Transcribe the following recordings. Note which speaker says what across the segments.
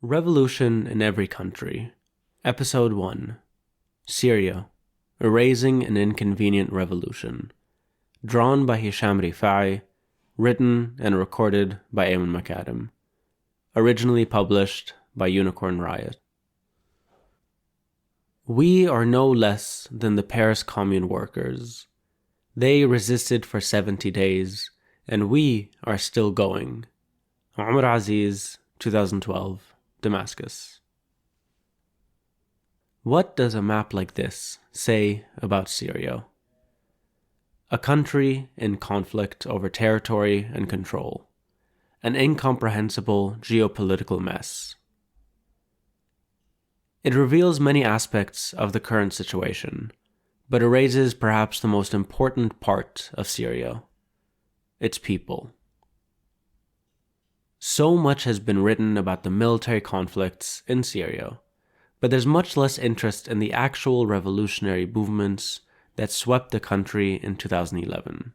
Speaker 1: Revolution in Every Country, Episode 1, Syria, Erasing an Inconvenient Revolution, drawn by Hisham Rifai, written and recorded by Ayman Makarem, originally published by Unicorn Riot. We are no less than the Paris Commune workers. They resisted for 70 days, and we are still going. Omar Aziz, 2012. Damascus. What does a map like this say about Syria? A country in conflict over territory and control. An incomprehensible geopolitical mess. It reveals many aspects of the current situation, but erases perhaps the most important part of Syria: its people. So much has been written about the military conflicts in Syria, but there's much less interest in the actual revolutionary movements that swept the country in 2011.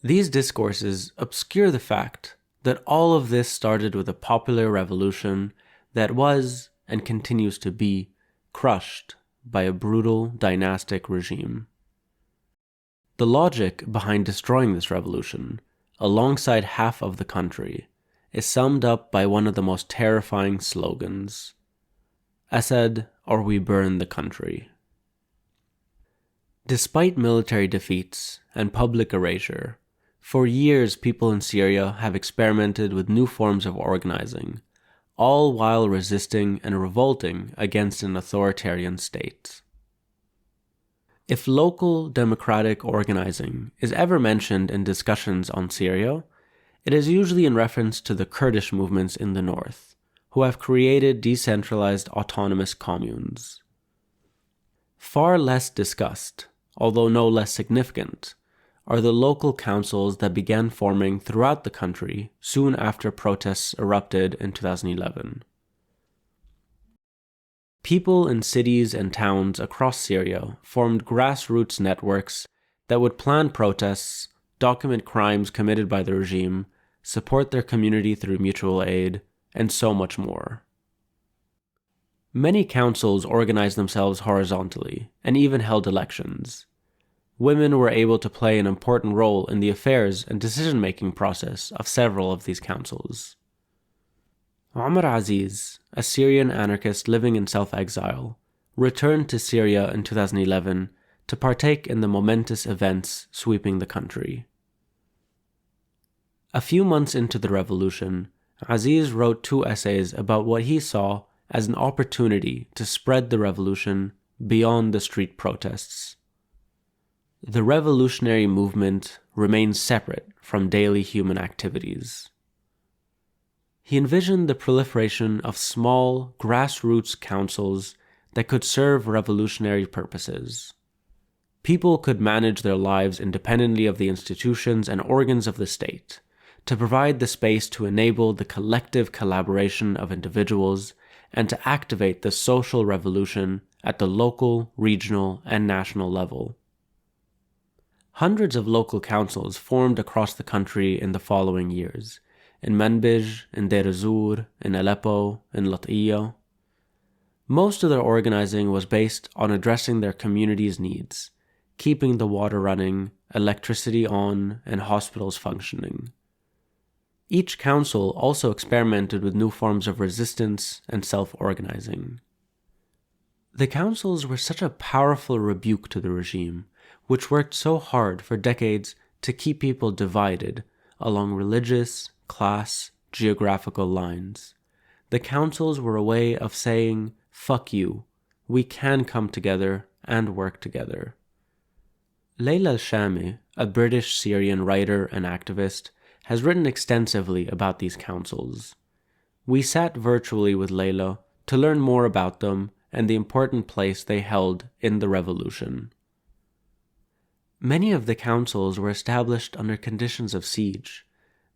Speaker 1: These discourses obscure the fact that all of this started with a popular revolution that was, and continues to be, crushed by a brutal dynastic regime. The logic behind destroying this revolution, alongside half of the country, is summed up by one of the most terrifying slogans: Assad or we burn the country. Despite military defeats and public erasure, for years people in Syria have experimented with new forms of organizing, all while resisting and revolting against an authoritarian state. If local democratic organizing is ever mentioned in discussions on Syria, it is usually in reference to the Kurdish movements in the north, who have created decentralized autonomous communes. Far less discussed, although no less significant, are the local councils that began forming throughout the country soon after protests erupted in 2011. People in cities and towns across Syria formed grassroots networks that would plan protests, document crimes committed by the regime, support their community through mutual aid, and so much more. Many councils organized themselves horizontally and even held elections. Women were able to play an important role in the affairs and decision-making process of several of these councils. Omar Aziz, a Syrian anarchist living in self-exile, returned to Syria in 2011 to partake in the momentous events sweeping the country. A few months into the revolution, Aziz wrote 2 essays about what he saw as an opportunity to spread the revolution beyond the street protests. The revolutionary movement remains separate from daily human activities. He envisioned the proliferation of small, grassroots councils that could serve revolutionary purposes. People could manage their lives independently of the institutions and organs of the state, to provide the space to enable the collective collaboration of individuals and to activate the social revolution at the local, regional, and national level. Hundreds of local councils formed across the country in the following years, in Manbij, in Deir ez-Zor, in Aleppo, in Latakia. Most of their organizing was based on addressing their community's needs, keeping the water running, electricity on, and hospitals functioning. Each council also experimented with new forms of resistance and self-organizing. The councils were such a powerful rebuke to the regime, which worked so hard for decades to keep people divided along religious, class, geographical lines. The councils were a way of saying, fuck you, we can come together and work together. Leila Al-Shami, a British Syrian writer and activist, has written extensively about these councils. We sat virtually with Leila to learn more about them and the important place they held in the revolution. Many of the councils were established under conditions of siege.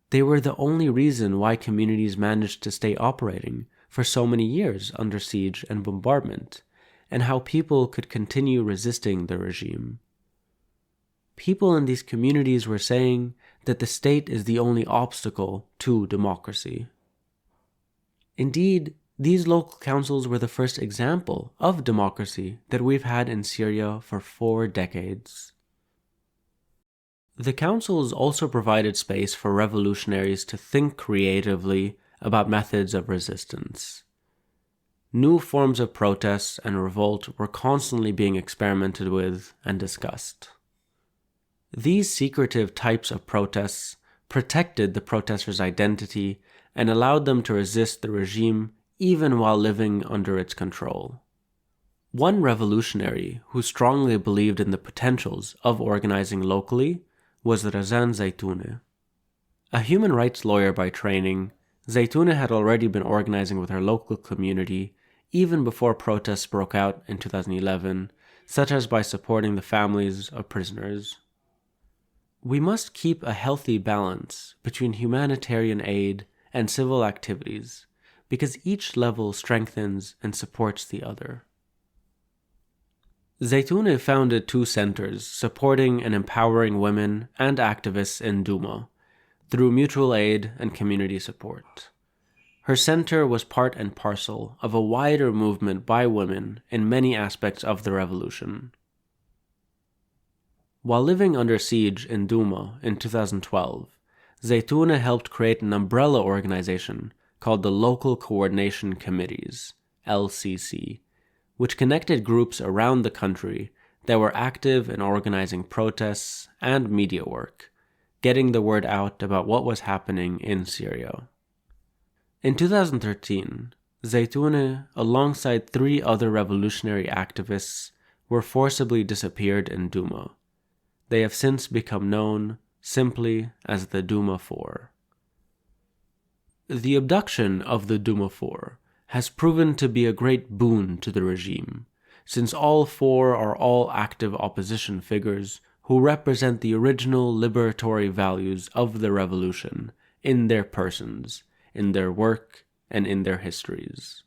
Speaker 1: They were the only reason why communities managed to stay operating for so many years under siege and bombardment, and how people could continue resisting the regime. People in these communities were saying that the state is the only obstacle to democracy. Indeed, these local councils were the first example of democracy that we've had in Syria for 4 decades. The councils also provided space for revolutionaries to think creatively about methods of resistance. New forms of protest and revolt were constantly being experimented with and discussed. These secretive types of protests protected the protesters' identity and allowed them to resist the regime even while living under its control. One revolutionary who strongly believed in the potentials of organizing locally was Razan Zaitouneh. A human rights lawyer by training, Zaitouneh had already been organizing with her local community even before protests broke out in 2011, such as by supporting the families of prisoners. We must keep a healthy balance between humanitarian aid and civil activities, because each level strengthens and supports the other. Zaitouneh founded 2 centers supporting and empowering women and activists in Duma through mutual aid and community support. Her center was part and parcel of a wider movement by women in many aspects of the revolution. While living under siege in Duma in 2012, Zaitouneh helped create an umbrella organization called the Local Coordination Committees, LCC, which connected groups around the country that were active in organizing protests and media work, getting the word out about what was happening in Syria. In 2013, Zaitouneh, alongside 3 other revolutionary activists, were forcibly disappeared in Duma. They have since become known simply as the Duma 4. The abduction of the Duma 4 has proven to be a great boon to the regime, since all 4 are all active opposition figures who represent the original liberatory values of the revolution in their persons, in their work, and in their histories.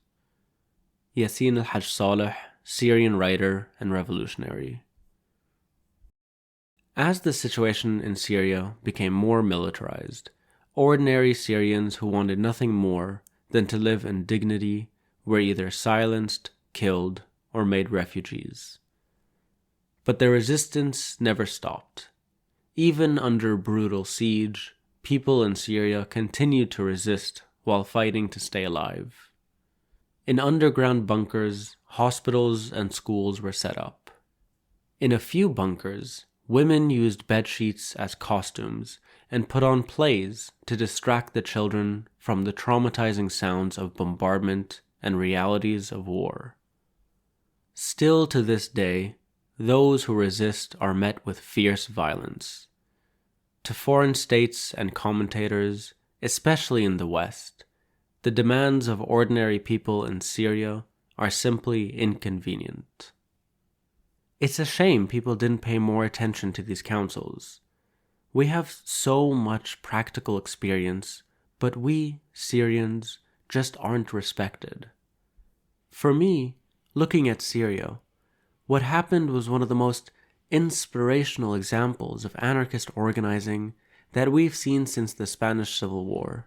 Speaker 1: Yassin Al-Haj Saleh, Syrian writer and revolutionary. As the situation in Syria became more militarized, ordinary Syrians who wanted nothing more than to live in dignity were either silenced, killed, or made refugees. But their resistance never stopped. Even under brutal siege, people in Syria continued to resist while fighting to stay alive. In underground bunkers, hospitals and schools were set up. In a few bunkers, women used bedsheets as costumes and put on plays to distract the children from the traumatizing sounds of bombardment and realities of war. Still to this day, those who resist are met with fierce violence. To foreign states and commentators, especially in the West, the demands of ordinary people in Syria are simply inconvenient. It's a shame people didn't pay more attention to these councils. We have so much practical experience, but we, Syrians, just aren't respected. For me, looking at Syria, what happened was one of the most inspirational examples of anarchist organizing that we've seen since the Spanish Civil War.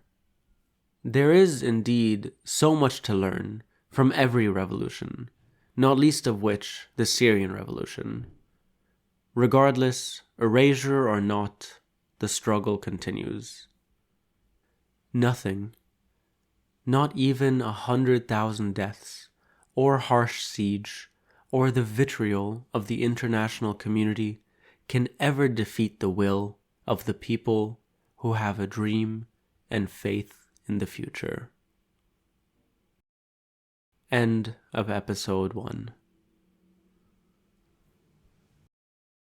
Speaker 1: There is indeed so much to learn from every revolution, not least of which the Syrian revolution. Regardless, erasure or not, the struggle continues. Nothing, not even 100,000 deaths, or harsh siege, or the vitriol of the international community can ever defeat the will of the people who have a dream and faith in the future. End of episode 1.